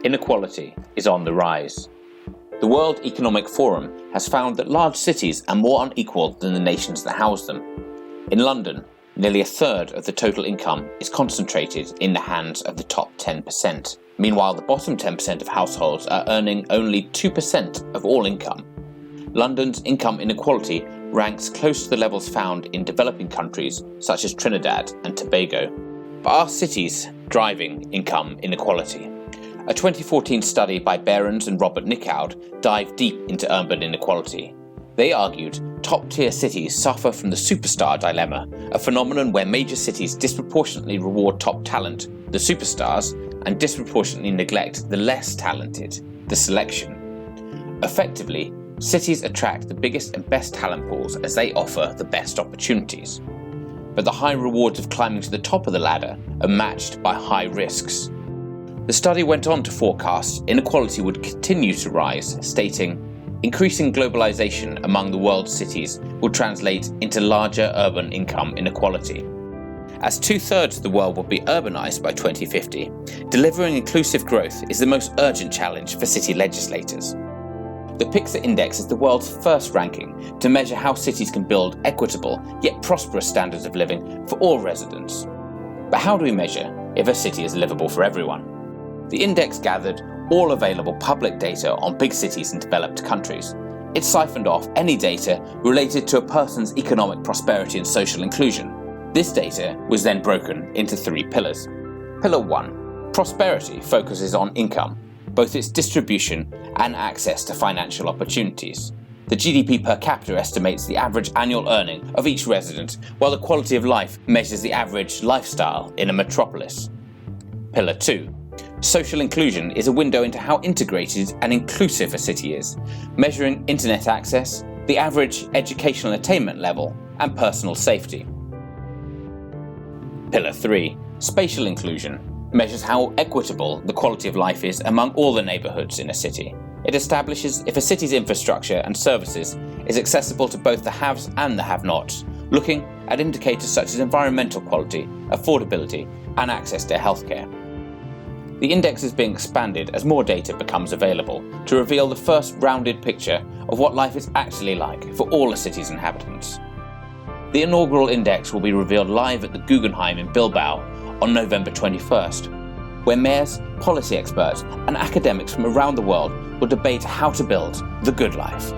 Inequality is on the rise. The World Economic Forum has found that large cities are more unequal than the nations that house them. In London, nearly a third of the total income is concentrated in the hands of the top 10%. Meanwhile, the bottom 10% of households are earning only 2% of all income. London's income inequality ranks close to the levels found in developing countries such as Trinidad and Tobago. But are cities driving income inequality? A 2014 study by Behrens and Robert Nickoud dived deep into urban inequality. They argued top-tier cities suffer from the superstar dilemma, a phenomenon where major cities disproportionately reward top talent, the superstars, and disproportionately neglect the less talented, the selection. Effectively, cities attract the biggest and best talent pools as they offer the best opportunities. But the high rewards of climbing to the top of the ladder are matched by high risks. The study went on to forecast inequality would continue to rise, stating, "Increasing globalization among the world's cities will translate into larger urban income inequality." As 2/3 of the world will be urbanized by 2050, delivering inclusive growth is the most urgent challenge for city legislators. The PICSA Index is the world's first ranking to measure how cities can build equitable yet prosperous standards of living for all residents. But how do we measure if a city is livable for everyone? The index gathered all available public data on big cities in developed countries. It siphoned off any data related to a person's economic prosperity and social inclusion. This data was then broken into 3 pillars. Pillar 1. Prosperity focuses on income, both its distribution and access to financial opportunities. The GDP per capita estimates the average annual earning of each resident, while the quality of life measures the average lifestyle in a metropolis. Pillar 2. Social inclusion is a window into how integrated and inclusive a city is, measuring internet access, the average educational attainment level, and personal safety. Pillar 3. Spatial inclusion measures how equitable the quality of life is among all the neighbourhoods in a city. It establishes if a city's infrastructure and services is accessible to both the haves and the have-nots, looking at indicators such as environmental quality, affordability, and access to healthcare. The index is being expanded as more data becomes available to reveal the first rounded picture of what life is actually like for all a city's inhabitants. The inaugural index will be revealed live at the Guggenheim in Bilbao on November 21st, where mayors, policy experts, and academics from around the world will debate how to build the good life.